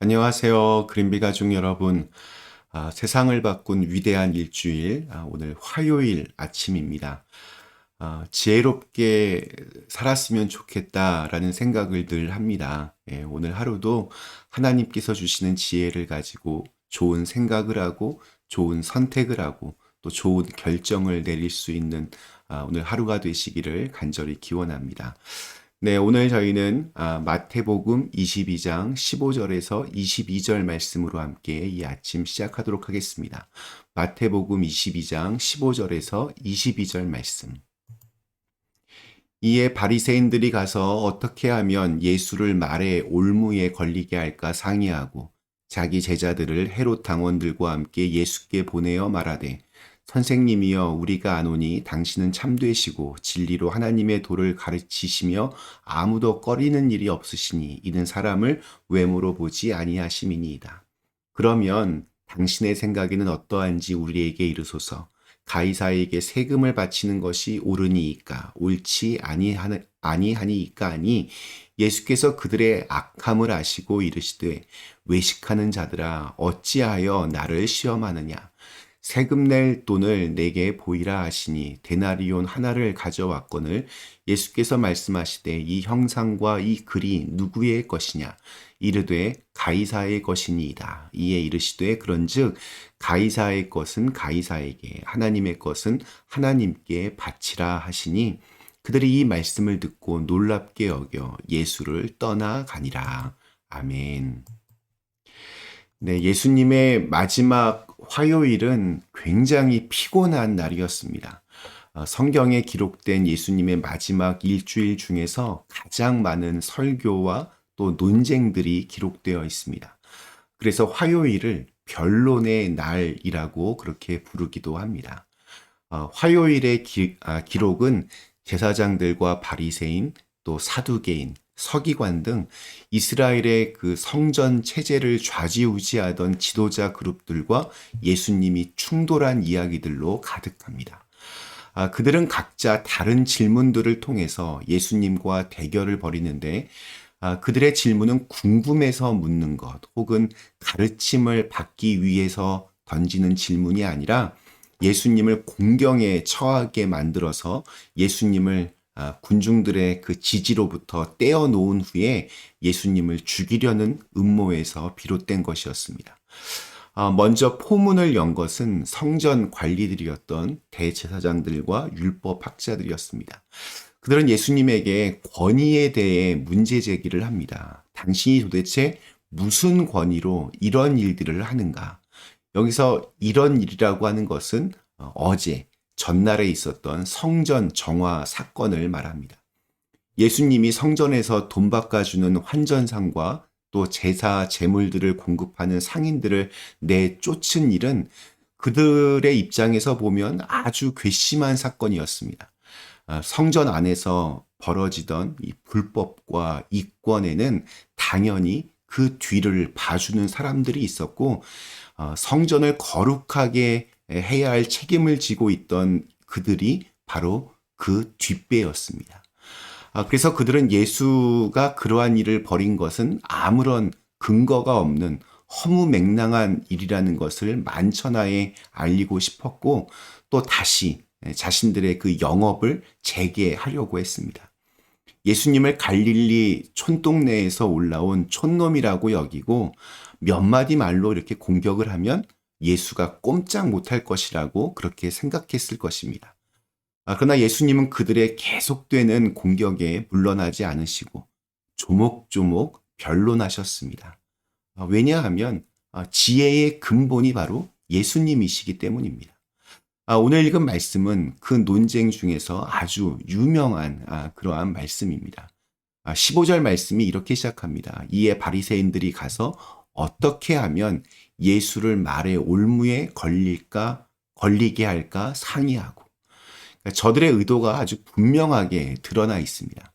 안녕하세요. 그린비 가족 여러분. 세상을 바꾼 위대한 일주일, 오늘 화요일 아침입니다. 지혜롭게 살았으면 좋겠다라는 생각을 늘 합니다. 예, 오늘 하루도 하나님께서 주시는 지혜를 가지고 좋은 생각을 하고 좋은 선택을 하고 또 좋은 결정을 내릴 수 있는 오늘 하루가 되시기를 간절히 기원합니다. 네, 오늘 저희는 마태복음 22장 15절에서 22절 말씀으로 함께 이 아침 시작하도록 하겠습니다. 마태복음 22장 15절에서 22절 말씀. 이에 바리새인들이 가서 어떻게 하면 예수를 말의 올무에 걸리게 할까 상의하고 자기 제자들을 헤롯 당원들과 함께 예수께 보내어 말하되 선생님이여 우리가 아노니 당신은 참되시고 진리로 하나님의 도를 가르치시며 아무도 꺼리는 일이 없으시니 이는 사람을 외모로 보지 아니하심이니이다. 그러면 당신의 생각에는 어떠한지 우리에게 이르소서. 가이사에게 세금을 바치는 것이 옳으니이까 옳지 아니하니이까 하니 예수께서 그들의 악함을 아시고 이르시되 외식하는 자들아 어찌하여 나를 시험하느냐 세금 낼 돈을 내게 보이라 하시니 데나리온 하나를 가져왔거늘 예수께서 말씀하시되 이 형상과 이 글이 누구의 것이냐 이르되 가이사의 것이니이다. 이에 이르시되 그런즉 가이사의 것은 가이사에게 하나님의 것은 하나님께 바치라 하시니 그들이 이 말씀을 듣고 놀랍게 여겨 예수를 떠나가니라. 아멘. 네, 예수님의 마지막 화요일은 굉장히 피곤한 날이었습니다. 성경에 기록된 예수님의 마지막 일주일 중에서 가장 많은 설교와 또 논쟁들이 기록되어 있습니다. 그래서 화요일을 변론의 날이라고 그렇게 부르기도 합니다. 화요일의 기록은 제사장들과 바리새인, 또 사두개인, 서기관 등 이스라엘의 그 성전 체제를 좌지우지하던 지도자 그룹들과 예수님이 충돌한 이야기들로 가득합니다. 그들은 각자 다른 질문들을 통해서 예수님과 대결을 벌이는데 그들의 질문은 궁금해서 묻는 것 혹은 가르침을 받기 위해서 던지는 질문이 아니라 예수님을 공경에 처하게 만들어서 예수님을 군중들의 그 지지로부터 떼어놓은 후에 예수님을 죽이려는 음모에서 비롯된 것이었습니다. 먼저 포문을 연 것은 성전 관리들이었던 대제사장들과 율법 학자들이었습니다. 그들은 예수님에게 권위에 대해 문제 제기를 합니다. 당신이 도대체 무슨 권위로 이런 일들을 하는가? 여기서 이런 일이라고 하는 것은 어제 전날에 있었던 성전 정화 사건을 말합니다. 예수님이 성전에서 돈 바꿔주는 환전상과 또 제사 제물들을 공급하는 상인들을 내쫓은 일은 그들의 입장에서 보면 아주 괘씸한 사건이었습니다. 성전 안에서 벌어지던 이 불법과 이권에는 당연히 그 뒤를 봐주는 사람들이 있었고 성전을 거룩하게 해야 할 책임을 지고 있던 그들이 바로 그 뒷배였습니다. 그래서 그들은 예수가 그러한 일을 벌인 것은 아무런 근거가 없는 허무맹랑한 일이라는 것을 만천하에 알리고 싶었고 또 다시 자신들의 그 영업을 재개하려고 했습니다. 예수님을 갈릴리 촌동네에서 올라온 촌놈이라고 여기고 몇 마디 말로 이렇게 공격을 하면 예수가 꼼짝 못할 것이라고 그렇게 생각했을 것입니다. 그러나 예수님은 그들의 계속되는 공격에 물러나지 않으시고 조목조목 변론하셨습니다. 왜냐하면 지혜의 근본이 바로 예수님이시기 때문입니다. 오늘 읽은 말씀은 그 논쟁 중에서 아주 유명한 그러한 말씀입니다. 15절 말씀이 이렇게 시작합니다. 이에 바리새인들이 가서 어떻게 하면 예수를 말의 올무에 걸리게 할까 상의하고 그러니까 저들의 의도가 아주 분명하게 드러나 있습니다.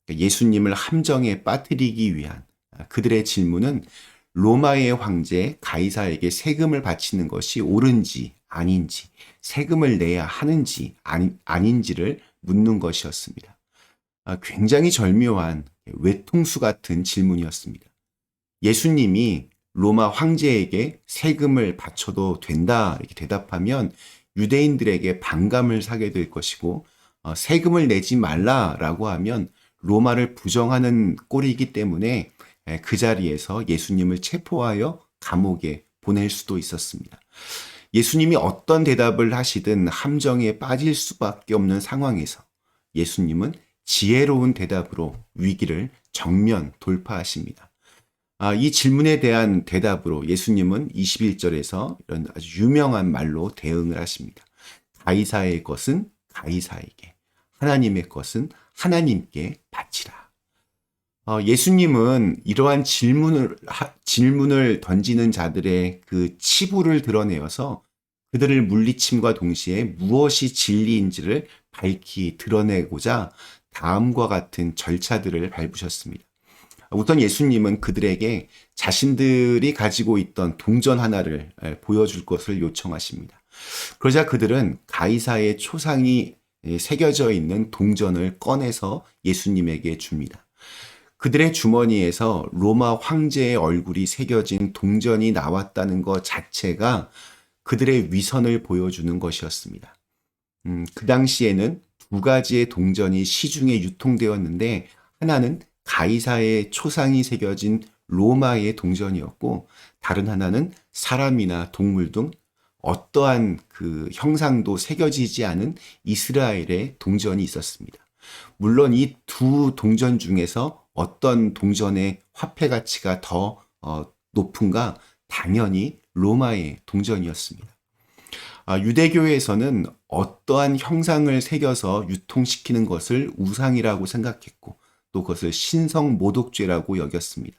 그러니까 예수님을 함정에 빠뜨리기 위한 그들의 질문은 로마의 황제 가이사에게 세금을 바치는 것이 옳은지 아닌지 세금을 내야 하는지 아닌지를 묻는 것이었습니다. 굉장히 절묘한 외통수 같은 질문이었습니다. 예수님이 로마 황제에게 세금을 바쳐도 된다 이렇게 대답하면 유대인들에게 반감을 사게 될 것이고, 세금을 내지 말라라고 하면 로마를 부정하는 꼴이기 때문에 그 자리에서 예수님을 체포하여 감옥에 보낼 수도 있었습니다. 예수님이 어떤 대답을 하시든 함정에 빠질 수밖에 없는 상황에서 예수님은 지혜로운 대답으로 위기를 정면 돌파하십니다. 이 질문에 대한 대답으로 예수님은 21절에서 이런 아주 유명한 말로 대응을 하십니다. 가이사의 것은 가이사에게, 하나님의 것은 하나님께 바치라. 예수님은 이러한 질문을 던지는 자들의 그 치부를 드러내어서 그들을 물리침과 동시에 무엇이 진리인지를 밝히 드러내고자 다음과 같은 절차들을 밟으셨습니다. 우선 예수님은 그들에게 자신들이 가지고 있던 동전 하나를 보여줄 것을 요청하십니다. 그러자 그들은 가이사의 초상이 새겨져 있는 동전을 꺼내서 예수님에게 줍니다. 그들의 주머니에서 로마 황제의 얼굴이 새겨진 동전이 나왔다는 것 자체가 그들의 위선을 보여주는 것이었습니다. 그 당시에는 두 가지의 동전이 시중에 유통되었는데, 하나는 가이사의 초상이 새겨진 로마의 동전이었고, 다른 하나는 사람이나 동물 등 어떠한 그 형상도 새겨지지 않은 이스라엘의 동전이 있었습니다. 물론 이 두 동전 중에서 어떤 동전의 화폐 가치가 더 높은가? 당연히 로마의 동전이었습니다. 유대교에서는 어떠한 형상을 새겨서 유통시키는 것을 우상이라고 생각했고, 또 그것을 신성 모독죄라고 여겼습니다.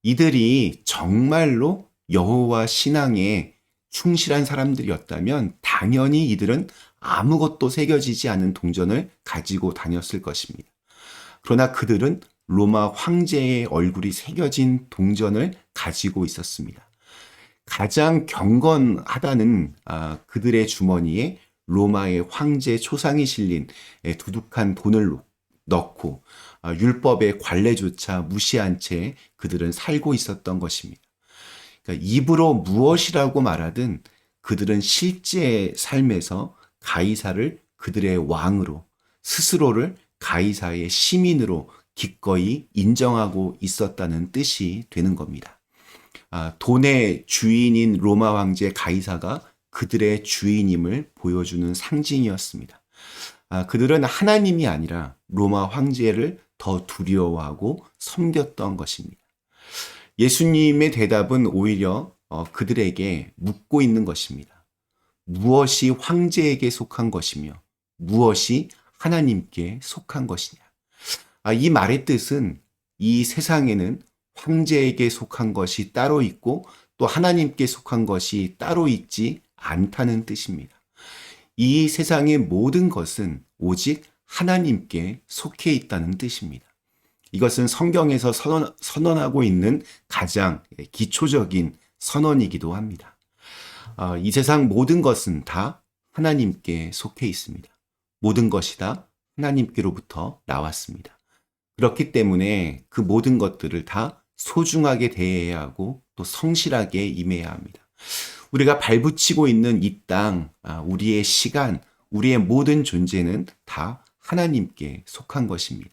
이들이 정말로 여호와 신앙에 충실한 사람들이었다면 당연히 이들은 아무것도 새겨지지 않은 동전을 가지고 다녔을 것입니다. 그러나 그들은 로마 황제의 얼굴이 새겨진 동전을 가지고 있었습니다. 가장 경건하다는 그들의 주머니에 로마의 황제 초상이 실린 두둑한 돈을 넣고 율법의 관례조차 무시한 채 그들은 살고 있었던 것입니다. 그러니까 입으로 무엇이라고 말하든 그들은 실제 삶에서 가이사를 그들의 왕으로, 스스로를 가이사의 시민으로 기꺼이 인정하고 있었다는 뜻이 되는 겁니다. 돈의 주인인 로마 황제 가이사가 그들의 주인임을 보여주는 상징이었습니다. 그들은 하나님이 아니라 로마 황제를 더 두려워하고 섬겼던 것입니다. 예수님의 대답은 오히려 그들에게 묻고 있는 것입니다. 무엇이 황제에게 속한 것이며 무엇이 하나님께 속한 것이냐. 이 말의 뜻은 이 세상에는 황제에게 속한 것이 따로 있고 또 하나님께 속한 것이 따로 있지 않다는 뜻입니다. 이 세상의 모든 것은 오직 하나님께 속해 있다는 뜻입니다. 이것은 성경에서 선언하고 있는 가장 기초적인 선언이기도 합니다. 이 세상 모든 것은 다 하나님께 속해 있습니다. 모든 것이 다 하나님께로부터 나왔습니다. 그렇기 때문에 그 모든 것들을 다 소중하게 대해야 하고 또 성실하게 임해야 합니다. 우리가 발붙이고 있는 이 땅, 우리의 시간, 우리의 모든 존재는 다 하나님께 속한 것입니다.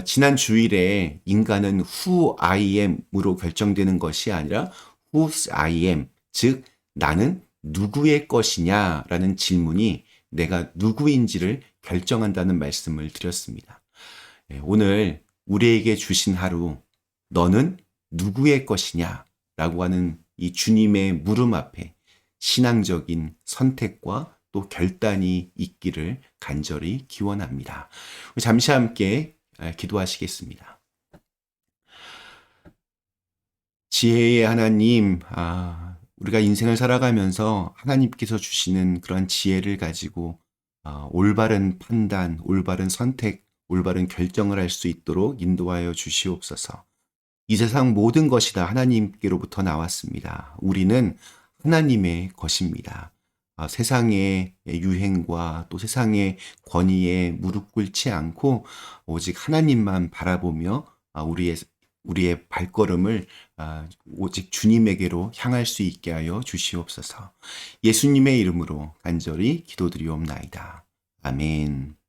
지난 주일에 인간은 who I am으로 결정되는 것이 아니라 whose I am, 즉 나는 누구의 것이냐라는 질문이 내가 누구인지를 결정한다는 말씀을 드렸습니다. 오늘 우리에게 주신 하루, 너는 누구의 것이냐 라고 하는 이 주님의 물음 앞에 신앙적인 선택과 또 결단이 있기를 간절히 기원합니다. 잠시 함께 기도하시겠습니다. 지혜의 하나님, 우리가 인생을 살아가면서 하나님께서 주시는 그런 지혜를 가지고 올바른 판단, 올바른 선택, 올바른 결정을 할 수 있도록 인도하여 주시옵소서. 이 세상 모든 것이 다 하나님께로부터 나왔습니다. 우리는 하나님의 것입니다. 세상의 유행과 또 세상의 권위에 무릎 꿇지 않고 오직 하나님만 바라보며 우리의 우리의 발걸음을 오직 주님에게로 향할 수 있게 하여 주시옵소서. 예수님의 이름으로 간절히 기도드리옵나이다. 아멘.